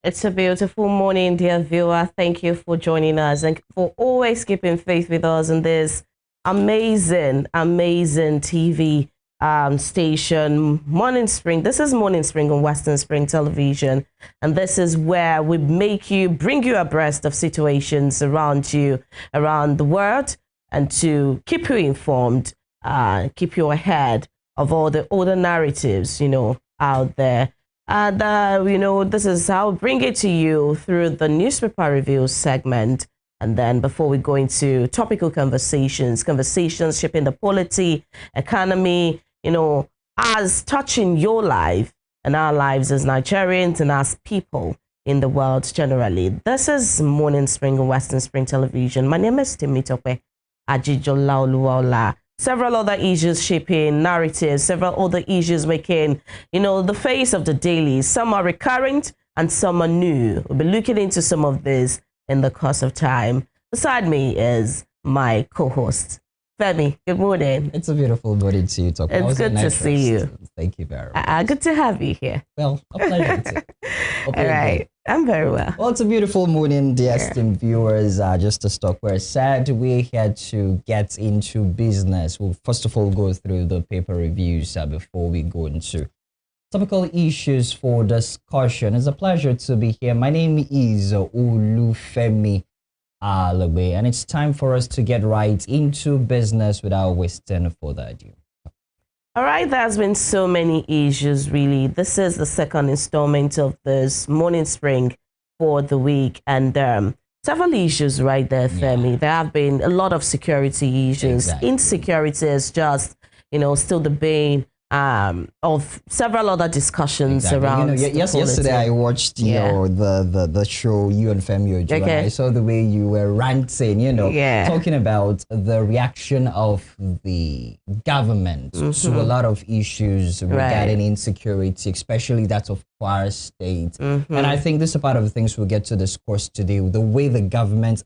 It's a beautiful morning, dear viewer. Thank you for joining us and for always keeping faith with us in this amazing TV station, Morning Spring. This is Morning Spring on Western Spring Television, and this is where we bring you abreast of situations around you, around the world, and to keep you informed, keep you ahead of all the older narratives, out there. And, this is how we bring it to you through the newspaper review segment. And then before we go into topical conversations shaping the polity, economy, as touching your life and our lives as Nigerians and as people in the world generally. This is Morning Spring on Western Spring Television. My name is Timitope Ajijola Oluwaola. Several other issues shaping narratives, several other issues making, the face of the dailies. Some are recurrent and some are new. We'll be looking into some of this in the course of time. Beside me is my co-host, Femi. Good morning. It's a beautiful morning to you, Top. It's good to see you. Thank you very much. Good to have you here. Well, a pleasure too. All right. I'm very well. Well, it's a beautiful morning, dear esteemed viewers. Just to stop where I said, we're here to get into business. We'll first of all go through the paper reviews before we go into topical issues for discussion. It's a pleasure to be here. My name is Olufemi Alagbe, and it's time for us to get right into business without wasting further ado. All right, there's been so many issues, really. This is the second installment of this Morning Spring for the week, and several issues right there, Femi. Yeah. There have been a lot of security issues. Exactly. Insecurity is just, still the bane of several other discussions around. Yesterday I watched the show you and Femi Ojo, and I saw the way you were ranting, talking about the reaction of the government to a lot of issues regarding insecurity, especially that of Kwara State. And I think this is part of the things we'll get to discuss today, the way the government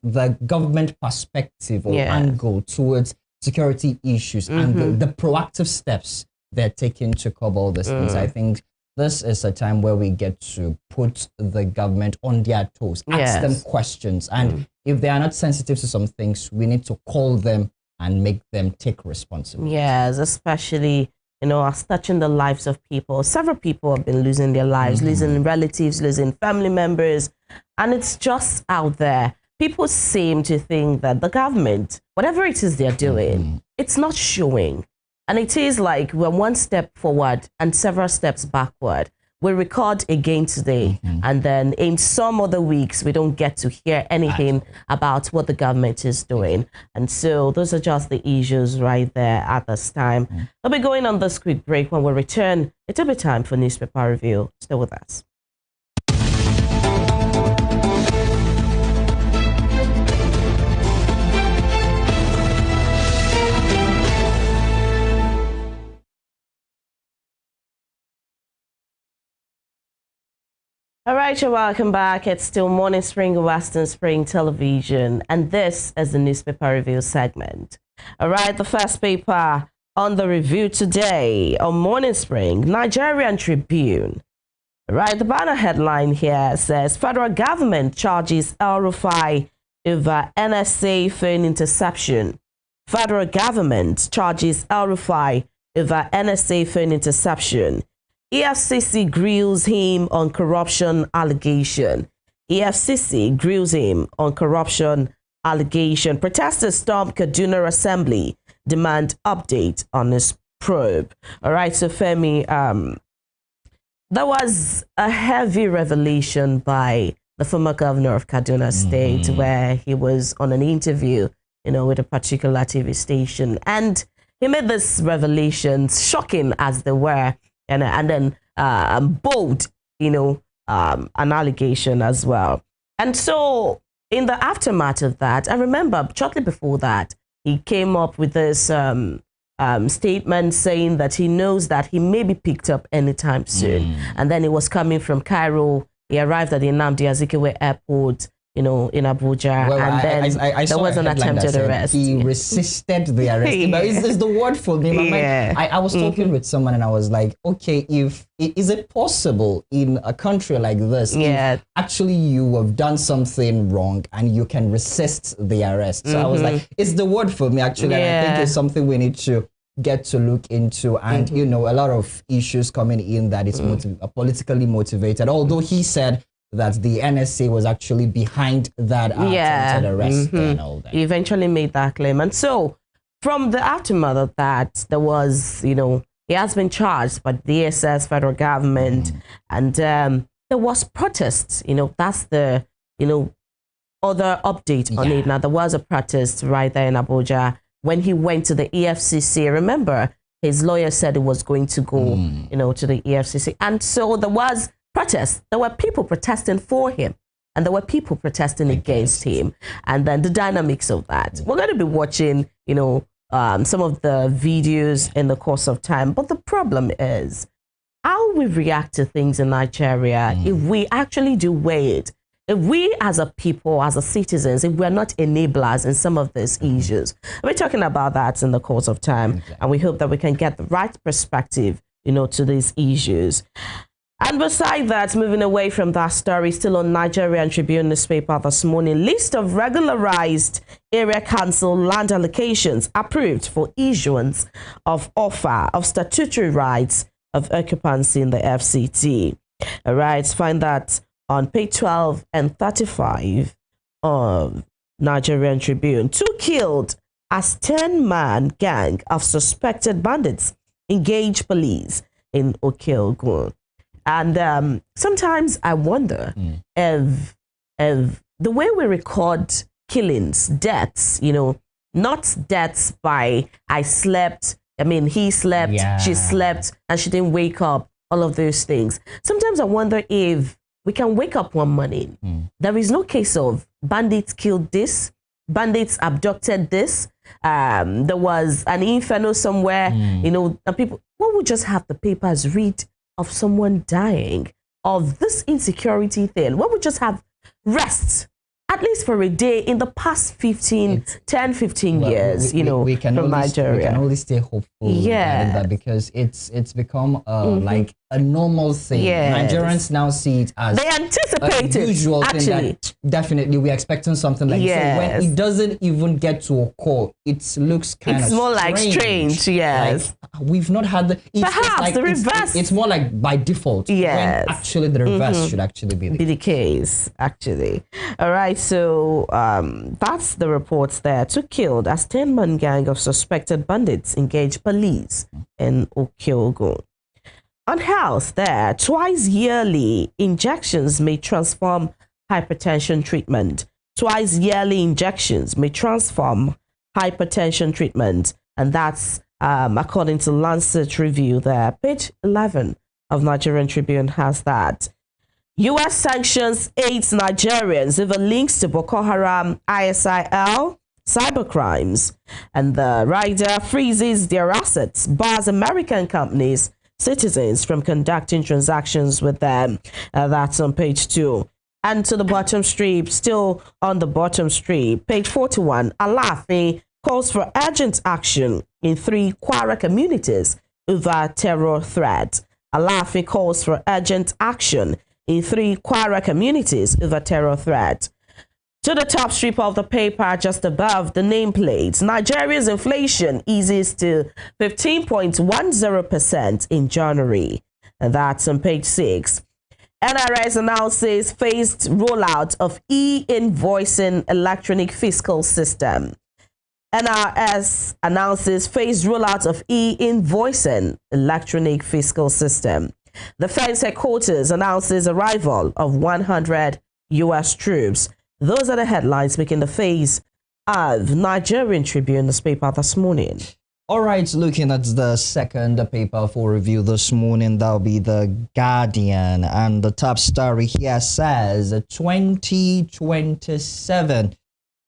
perspective or angle towards security issues and the proactive steps they're taking to curb all these things. I think this is a time where we get to put the government on their toes, ask them questions, and if they are not sensitive to some things, we need to call them and make them take responsibility. Yes, especially, as touching the lives of people. Several people have been losing their lives, losing relatives, losing family members, and it's just out there. People seem to think that the government, whatever it is they're doing, it's not showing. And it is like we're one step forward and several steps backward. We record again today, and then in some other weeks, we don't get to hear anything about what the government is doing. And so those are just the issues right there at this time. We'll be going on this quick break. When we return, it'll be time for newspaper review. Stay with us. All right, you're welcome back. It's still Morning Spring, Western Spring Television, and this is the newspaper review segment. All right, the first paper on the review today on Morning Spring, Nigerian Tribune. All right, the banner headline here says, Federal Government charges El-Rufai over NSA phone interception. Federal Government charges El-Rufai over NSA phone interception. EFCC grills him on corruption allegation. EFCC grills him on corruption allegation. Protesters storm Kaduna Assembly, demand update on his probe. All right, so Femi, there was a heavy revelation by the former governor of Kaduna State where he was on an interview, with a particular TV station. And he made this revelation, shocking as they were, and then bold, an allegation as well. And so in the aftermath of that, I remember shortly before that, he came up with this statement saying that he knows that he may be picked up anytime soon. And then he was coming from Cairo. He arrived at the Nnamdi Azikiwe airport, in Abuja, well, and then I there was an attempted arrest. He resisted the arrest. Yeah. But is the word for me? Yeah. I was talking with someone and I was like, okay, is it possible in a country like this, if actually you have done something wrong and you can resist the arrest? So I was like, it's the word for me actually, and I think it's something we need to get to look into, and a lot of issues coming in that is politically motivated, although he said that the NSA was actually behind that attempted arrest and all that. He eventually made that claim. And so from the aftermath of that, there was, he has been charged by the DSS, federal government, and there was protests. That's the, other update on it. Now, there was a protest right there in Abuja when he went to the EFCC. Remember, his lawyer said he was going to go, to the EFCC. And so there was protests. There were people protesting for him, and there were people protesting against him. And then the dynamics of that. We're going to be watching, some of the videos in the course of time. But the problem is how we react to things in Nigeria if we actually do weigh it. If we as a people, as a citizens, if we're not enablers in some of these issues. We're talking about that in the course of time. And we hope that we can get the right perspective, to these issues. And beside that, moving away from that story, still on Nigerian Tribune newspaper this morning, list of regularized area council land allocations approved for issuance of offer of statutory rights of occupancy in the FCT. All right, find that on page 12 and 35 of Nigerian Tribune. 2 killed as 10-man gang of suspected bandits engage police in Okeogun. And sometimes I wonder if the way we record killings, deaths, not deaths by I slept, he slept, she slept, and she didn't wake up, all of those things. Sometimes I wonder if we can wake up one morning. There is no case of bandits killed this, bandits abducted this. There was an inferno somewhere, and people, what would just have the papers read of someone dying, of this insecurity thing? What would just have rest, at least for a day, in the past 10, 15 years, we can from Nigeria. We can only stay hopeful regarding that, because it's become like a normal thing. Nigerians now see it as they anticipate a usual actually. thing that definitely we're expecting something like this. So when it doesn't even get to occur, it looks kind of strange. It's more like strange, yes. Like, we've not had the... Perhaps like, the reverse. It's more like by default. Yes. When actually the reverse should actually be the case, actually. All right, so that's the reports there. 2 killed as 10-man gang of suspected bandits engage police in Okeogun. On health there, twice yearly injections may transform hypertension treatment. Twice yearly injections may transform hypertension treatment. And that's according to Lancet Review there. Page 11 of Nigerian Tribune has that. U.S. sanctions 8 Nigerians over links to Boko Haram, ISIL, cybercrimes. And the rider freezes their assets, bars American companies, citizens from conducting transactions with them. That's on page 2. And to the bottom strip, still on the bottom strip, page 41, Alaafin calls for urgent action in 3 Kwara communities over terror threat. Alaafin calls for urgent action in 3 Kwara communities over terror threat. To the top strip of the paper, just above the nameplate, Nigeria's inflation eases to 15.10% in January. And that's on page 6. NRS announces phased rollout of e-invoicing electronic fiscal system. NRS announces phased rollout of e-invoicing electronic fiscal system. Defense headquarters announces arrival of 100 U.S. troops. Those are the headlines making the phase of Nigerian Tribune newspaper this morning. All right, looking at the second paper for review this morning, that'll be The Guardian. And the top story here says 2027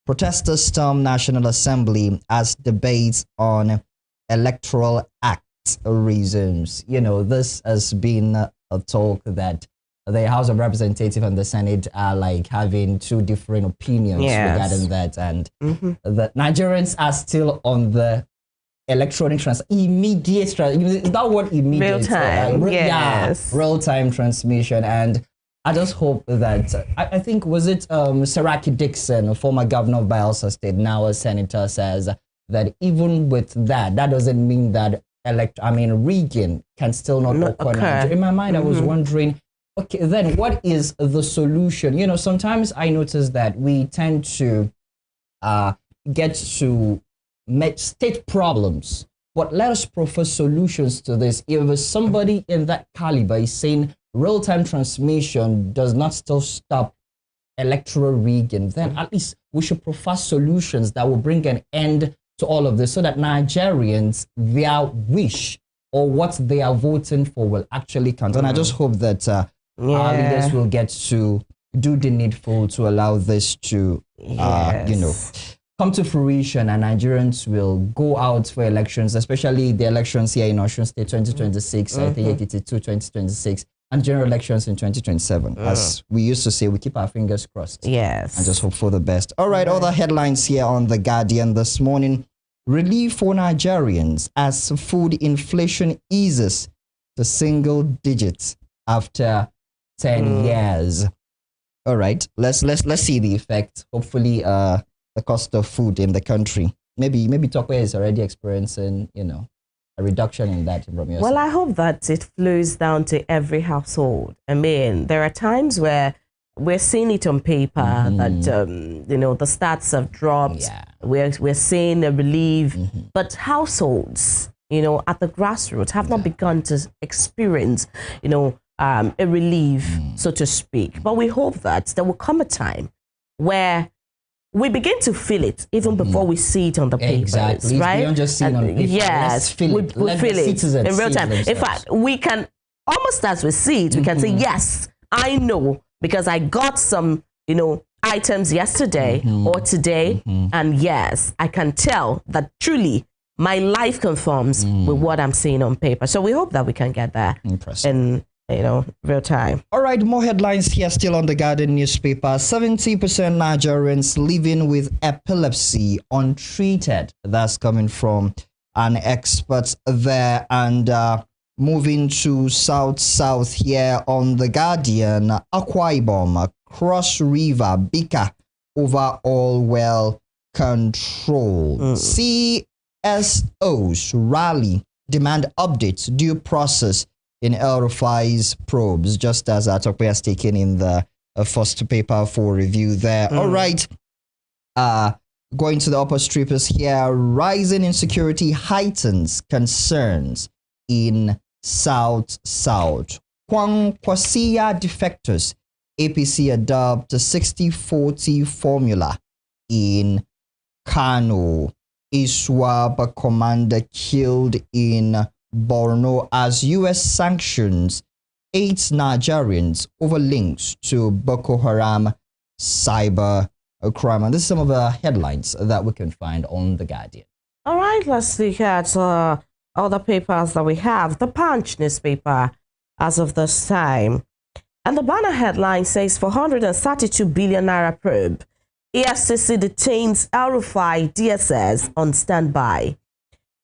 protesters storm National Assembly as debates on Electoral Act resumes. This has been a talk that the House of Representatives and the Senate are like having two different opinions regarding that, and the Nigerians are still on the electronic immediate is that what immediate real time real time transmission. And I just hope that I think was it Saraki Dixon, a former governor of Bayelsa State, now a senator, says that even with that doesn't mean that rigging can still not occur. In my mind, I was wondering, okay, then what is the solution? You know, sometimes I notice that we tend to get to state problems, but let us propose solutions to this. If somebody in that caliber is saying real-time transmission does not still stop electoral rigging, then at least we should provide solutions that will bring an end to all of this, so that Nigerians, their wish or what they are voting for will actually count. And I just hope that our leaders will get to do the needful to allow this to, come to fruition, and Nigerians will go out for elections, especially the elections here in Osun State 2026, I think 2026, and general elections in 2027. As we used to say, we keep our fingers crossed. Yes. And just hope for the best. All right, other headlines here on The Guardian this morning. Relief for Nigerians as food inflation eases to single digits after 10 years. All right, let's see the effect. Hopefully, the cost of food in the country. Maybe Tokwe is already experiencing, a reduction in that from your Well, side. I hope that it flows down to every household. I mean, there are times where we're seeing it on paper that the stats have dropped. Yeah. We're seeing a relief, but households, at the grassroots have not begun to experience, a relief, so to speak. But we hope that there will come a time where we begin to feel it even before we see it on the papers, exactly. right? Beyond just seeing on paper. Yes, Let's feel it. we feel it in real time. In themselves. fact, we can, almost as we see it, we can say, yes, I know, because I got some, items yesterday or today, and yes, I can tell that truly my life conforms with what I'm seeing on paper. So we hope that we can get that in real time. All right, more headlines here still on the Guardian newspaper. 70% Nigerians living with epilepsy untreated. That's coming from an expert there. And moving to south here on the Guardian, Akwa Ibom, Cross River, Bika, overall well controlled. CSOs rally, demand updates, due process in El-Rufai's probes, just as Atokwe has taken in the first paper for review there. All right. Going to the upper strippers here. Rising insecurity heightens concerns in South. Kwangkwasiya defectors. APC adopt a 60-40 formula in Kano. ISWAP commander killed in Borno as U.S. sanctions 8 Nigerians over links to Boko Haram cyber crime. And this is some of the headlines that we can find on The Guardian. All right, let's look at other papers that we have. The Punch newspaper as of this time. And the banner headline says 432 billion naira probe. EFCC detains El-Rufai DSS on standby.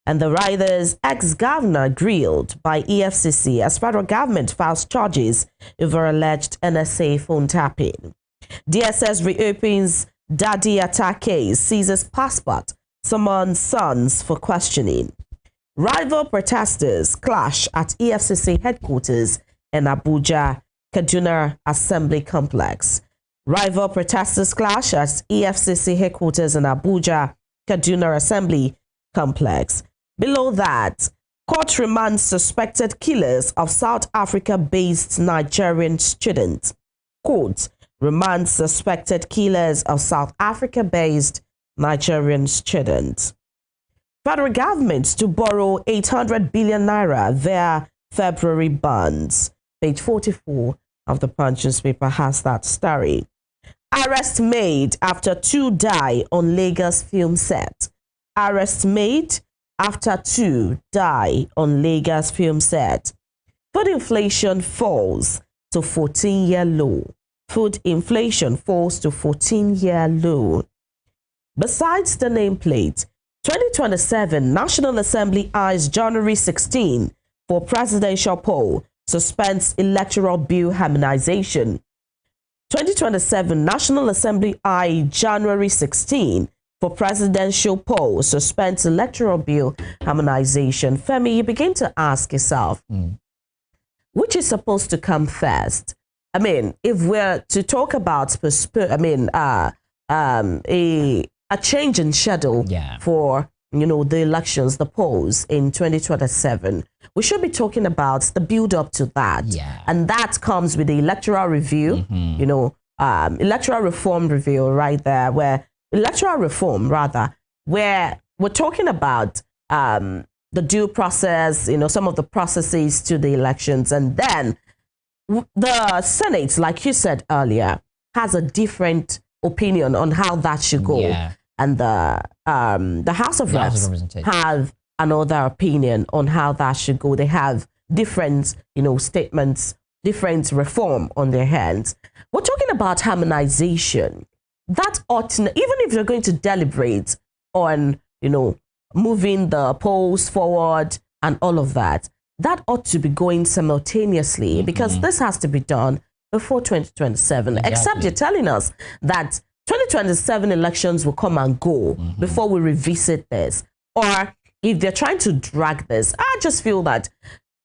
And the Riders ex-governor grilled by EFCC as federal government files charges over alleged NSA phone tapping. DSS reopens Daddy attack case, seizes passport, summons sons for questioning. Rival protesters clash at EFCC headquarters in Abuja, Kaduna Assembly Complex. Rival protesters clash at EFCC headquarters in Abuja, Kaduna Assembly Complex. Below that, court remands suspected killers of South Africa-based Nigerian student. Court remands suspected killers of South Africa-based Nigerian student. Federal government to borrow 800 billion naira via February bonds. Page 44 of the Punch newspaper has that story. Arrest made after 2 die on Lagos film set. Arrest made after 2 die on Lagos film set. Food inflation falls to 14-year low. Food inflation falls to 14-year low. Besides the nameplate, 2027 National Assembly eyes January 16 for presidential poll, suspends electoral bill harmonization. 2027 National Assembly eyes January 16 for presidential poll, suspends electoral bill harmonization. Femi, you begin to ask yourself, which is supposed to come first? I mean, if we're to talk about a change in schedule for the elections, the polls in 2027, we should be talking about the build up to that, and that comes with the electoral review, electoral reform review right there, where where we're talking about the due process, some of the processes to the elections, and then the Senate, like you said earlier, has a different opinion on how that should go. And the House of Reps have another opinion on how that should go. They have different, statements, different reform on their hands. We're talking about harmonization. That ought to, even if you're going to deliberate on, moving the polls forward and all of that, that ought to be going simultaneously, because this has to be done before 2027. Except you're telling us that 2027 elections will come and go before we revisit this. Or if they're trying to drag this, I just feel that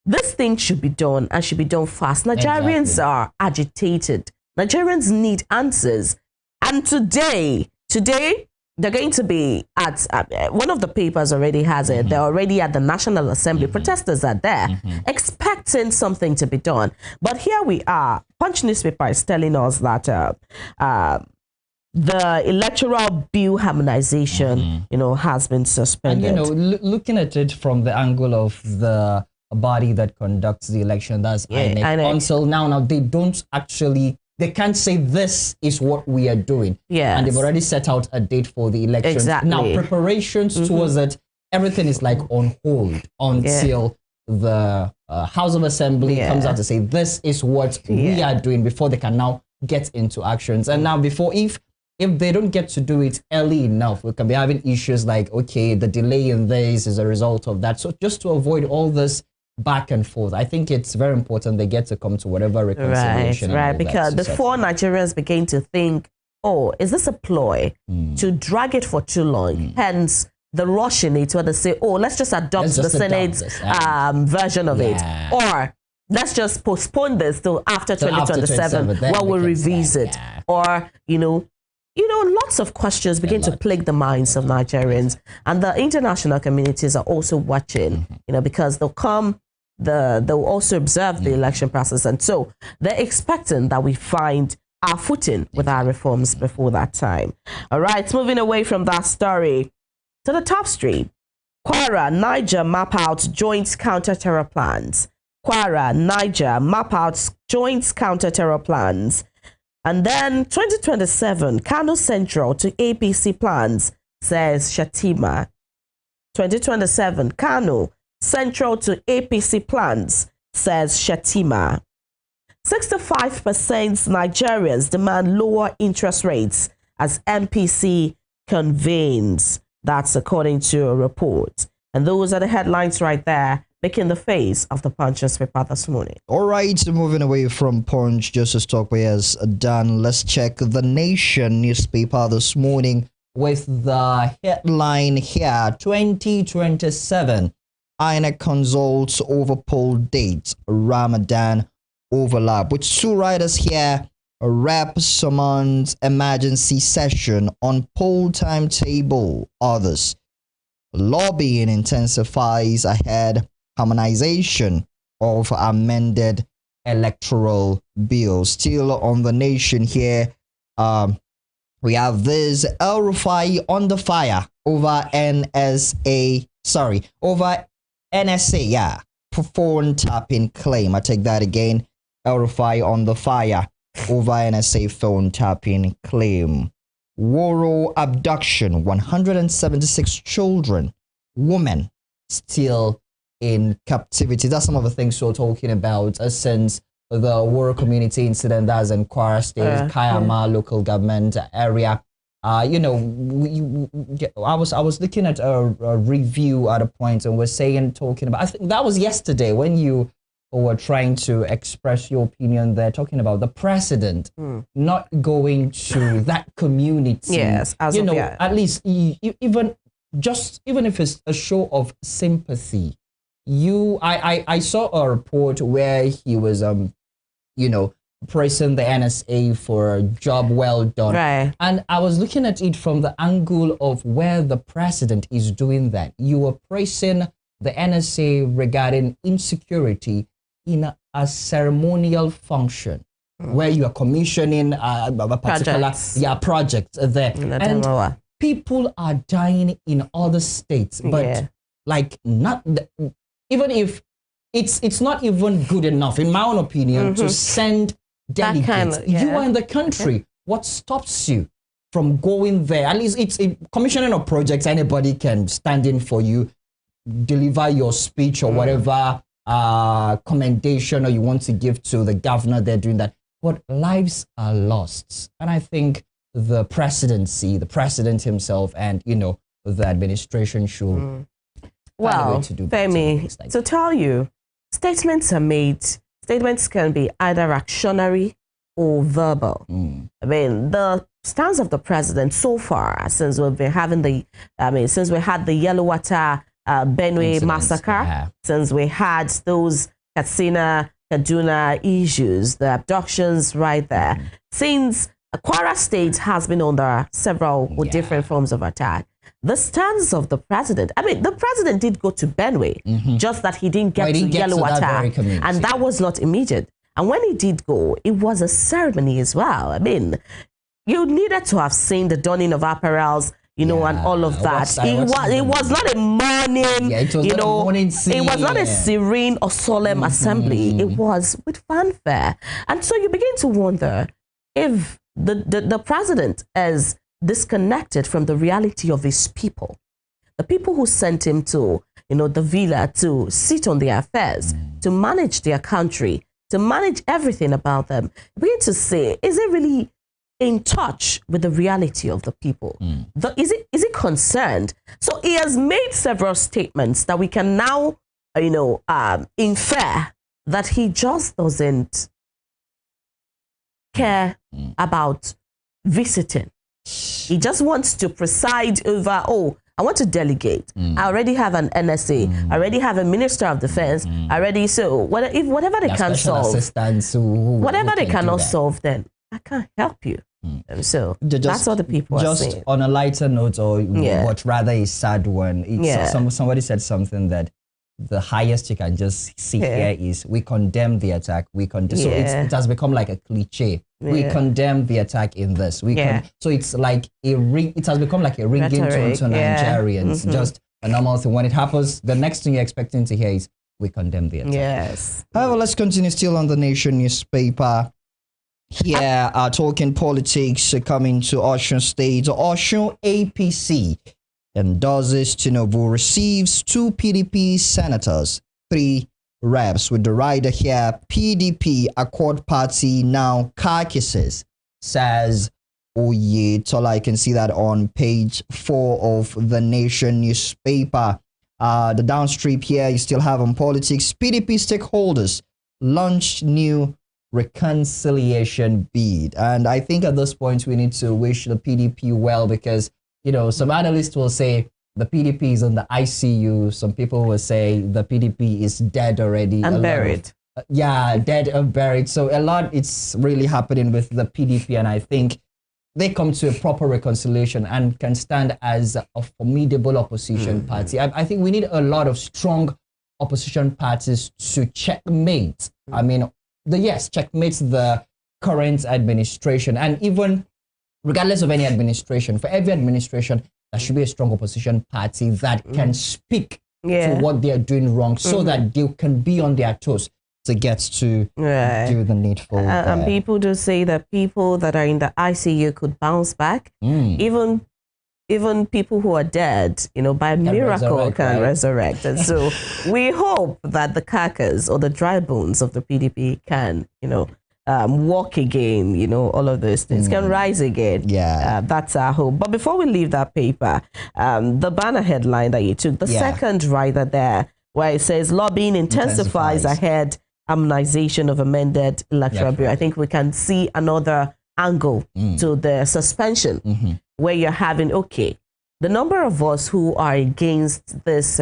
this thing should be done and should be done fast. Nigerians are agitated. Nigerians need answers. And today, they're going to be at, one of the papers already has it, they're already at the National Assembly. Protesters are there, expecting something to be done. But here we are. Punch newspaper is telling us that the electoral bill harmonization, has been suspended. And, looking at it from the angle of the body that conducts the election, that's INEC. Until now, they don't actually, they can't say this is what we are doing. And they've already set out a date for the election. Now, preparations towards it, everything is like on hold until the House of Assembly comes out to say this is what we are doing before they can now get into actions. And now if they don't get to do it early enough, we can be having issues like, okay, the delay in this is a result of that. So just to avoid all this back and forth, I think it's very important they get to come to whatever reconciliation. Right, because before Nigerians begin to think, oh, is this a ploy to drag it for too long? Hence the rush in it, where they say, oh, let's just adopt the Senate's version of it. Or let's just postpone this till after 2027 when we revisit. Or, lots of questions begin to plague the minds of Nigerians, and the international communities are also watching, because they'll also observe the election process, and so they're expecting that we find our footing with our reforms before that time. All right, moving away from that story to the top stream. Kwara, Niger map out joint counter-terror plans. Kwara, Niger map out joint counter-terror plans. And then 2027, Kano Central to APC plans, says Shatima. 2027, Kano Central to APC plans, says Shatima. 65% Nigerians demand lower interest rates as MPC convenes. That's according to a report. And those are the headlines right there, making the face of the Punch newspaper this morning. All right, so moving away from Punch, just as Talkway has done, let's check the Nation newspaper this morning with the headline here: 2027 INEC consults over poll dates, Ramadan overlap. With two writers here, a rep summons emergency session on poll timetable. Others, lobbying intensifies ahead harmonization of amended electoral bill. Still on the Nation here, we have this: El Rufai on the fire over NSA, phone tapping claim. I take that again. El Rufai on the fire over NSA phone tapping claim. Woro abduction, 176 children, women still in captivity. That's some of the things we're talking about since the Woro community incident that's in Kwara State, Kayama local government area. You know, I was looking at a review at a point and was talking about, I think that was yesterday when you were trying to express your opinion there, talking about the president not going to that community. Yes, as you know, at least even if it's a show of sympathy. I saw a report where he was you know, praising the NSA for a job well done. Right. And I was looking at it from the angle of where the president is doing that. You were praising the NSA regarding insecurity in a ceremonial function where you are commissioning a particular project there. And people are dying in other states, but like not even if it's not even good enough, in my own opinion, to send delegates. You are in the country. What stops you from going there? At least it's commissioning of projects. Anybody can stand in for you, deliver your speech or whatever commendation or you want to give to the governor. They're doing that, but lives are lost. And I think the presidency, the president himself, and you know the administration should. Well, Femi, to tell you, statements are made. Statements can be either actionary or verbal. I mean, the stance of the president so far, since we've been having since we had the Yellow Water Benue massacre, since we had those Katsina, Kaduna issues, the abductions right there, since Kwara State has been under several different forms of attack. The stance of the president, I mean, the president did go to Benue, just that he didn't get to Yellow Water, and that was not immediate. And when he did go, it was a ceremony as well. I mean, you needed to have seen the donning of apparels, you know, and all of that. It was not a morning, you know, it was not a serene or solemn assembly. It was with fanfare. And so you begin to wonder if the president is disconnected from the reality of his people, the people who sent him to, you know, the villa to sit on their affairs, to manage their country, to manage everything about them. We need to say, is it really in touch with the reality of the people? Is it concerned? So he has made several statements that we can now, you know, infer that he just doesn't care about visiting. He just wants to preside over, I want to delegate. I already have an NSA. I already have a Minister of Defense. So whatever they can solve, whatever they cannot solve, then I can't help you. So that's what the people are saying. Just on a lighter note, or what rather a sad one, somebody said something that the highest you can just see here is we condemn the attack. We condemn. So it has become like a cliche. We condemn the attack in this. So it's like it has become like a ringing tone to Nigerians. Just a normal thing. When it happens, the next thing you're expecting to hear is we condemn the attack. Yes. However, let's continue still on the Nation newspaper. Here, talking politics, coming to Osun State. Osun APC endorses Tinubu, receives 2 PDP senators, 3 reps. With the rider here, PDP Accord Party now carcasses, says Oyetola. I can see that on page 4 of the Nation newspaper. The downstream here, you still have on politics. PDP stakeholders launch new reconciliation bid. And I think at this point, we need to wish the PDP well, because you know, some analysts will say the PDP is in the ICU. Some people will say the PDP is dead already. And buried. Dead and buried. So a lot is really happening with the PDP. And I think they come to a proper reconciliation and can stand as a formidable opposition party. I think we need a lot of strong opposition parties to checkmate. I mean, checkmate the current administration. And even regardless of any administration, for every administration, there should be a strong opposition party that can speak to what they are doing wrong, so that they can be on their toes to get to do the needful. And people do say that people that are in the ICU could bounce back. Even even people who are dead, by miracle can resurrect. And so we hope that the carcass or the dry bones of the PDP can, walk again, all of those things can rise again. Yeah. That's our hope. But before we leave that paper, the banner headline that you took, the second rider there, where it says lobbying intensifies ahead harmonization of amended electoral bill. I think we can see another angle to the suspension where you're having, the number of us who are against this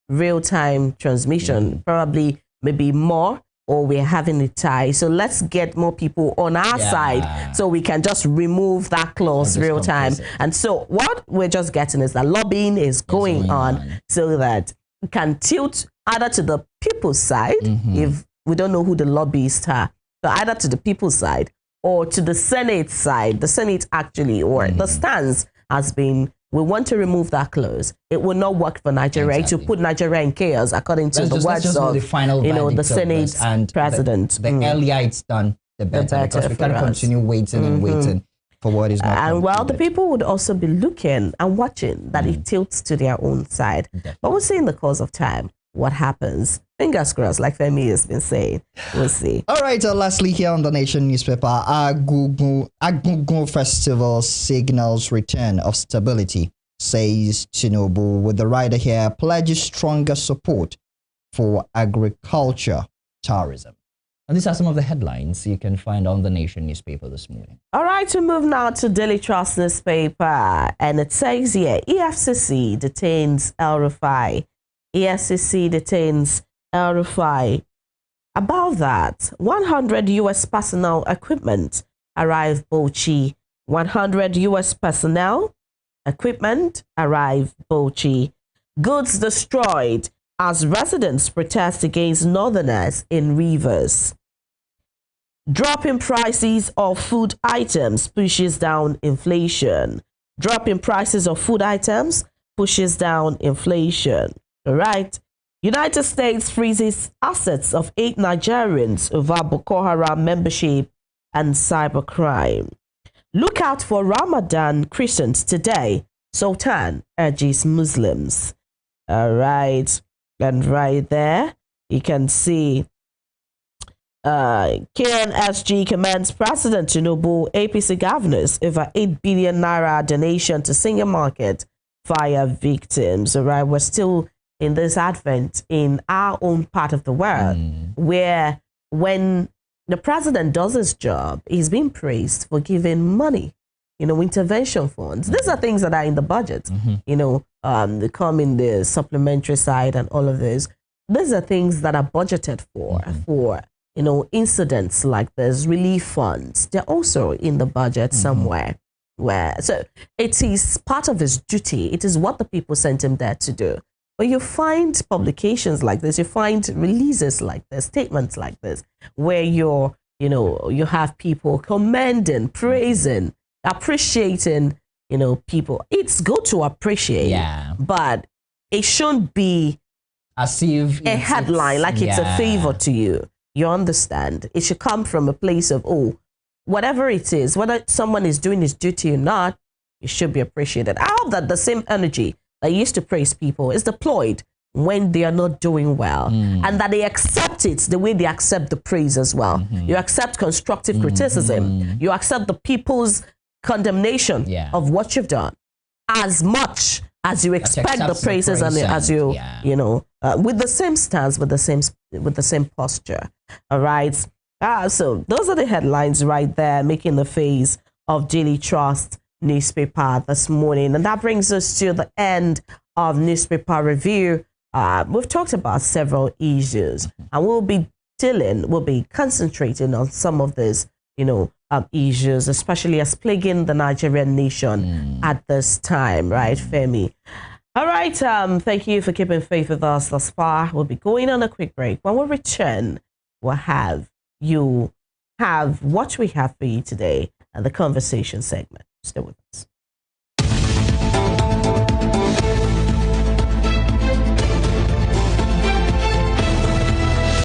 real-time transmission probably maybe more, or we're having a tie. So let's get more people on our side so we can just remove that clause real time. And so what we're just getting is that lobbying is going on so that we can tilt either to the people's side, if we don't know who the lobbyists are, so either to the people's side or to the Senate side. The Senate actually, or the stance has been, we want to remove that clause. It will not work for Nigeria to put Nigeria in chaos, according to the words of the Senate and president. The earlier it's done, the better, because we can't continue waiting and waiting for what is not. And well, the people would also be looking and watching that it tilts to their own side. But we'll see in the course of time what happens. Fingers crossed, like Femi has been saying. We'll see. All right, lastly here on the Nation newspaper, Agungun Festival signals return of stability, says Tinubu, with the rider here pledges stronger support for agriculture tourism. And these are some of the headlines you can find on the Nation newspaper this morning. All right, we move now to Daily Trust newspaper, and it says here, EFCC detains El-Rufai. EFCC detains El-Rufai. About that, 100 U.S. personnel equipment arrived Bauchi. 100 U.S. personnel equipment arrived Bauchi. Goods destroyed as residents protest against northerners in Rivers. Dropping prices of food items pushes down inflation. Dropping prices of food items pushes down inflation. All right. United States freezes assets of 8 Nigerians over Boko Haram membership and cybercrime. Look out for Ramadan crescent today, Sultan urges Muslims. All right. And right there, you can see KNSG commends President Tinubu APC governors over 8 billion naira donation to single market fire victims. All right. We're still in this advent in our own part of the world, where when the president does his job, he's being praised for giving money, intervention funds. These are things that are in the budget, they come in the supplementary side and all of this. These are things that are budgeted for incidents like this, relief funds. They're also in the budget somewhere. So it is part of his duty. It is what the people sent him there to do. But you find publications like this, you find releases like this, statements like this, where you have people commending, praising, appreciating, people. It's good to appreciate, but it shouldn't be as if a headline, it's a favor to you. You understand? It should come from a place of, whatever it is, whether someone is doing his duty or not, it should be appreciated. I hope that the same energy that used to praise people is deployed when they are not doing well, and that they accept it the way they accept the praise as well. You accept constructive criticism. You accept the people's condemnation of what you've done as much as you expect the praises and as you, with the same stance, with the same posture. All right. So those are the headlines right there, making the face of Daily Trust newspaper this morning. And that brings us to the end of newspaper review. We've talked about several issues, and we'll be concentrating on some of these, issues, especially as plaguing the Nigerian nation at this time, right, Femi? All right. Thank you for keeping faith with us thus far. We'll be going on a quick break. When we return, we'll have what we have for you today, the conversation segment. Stay with us.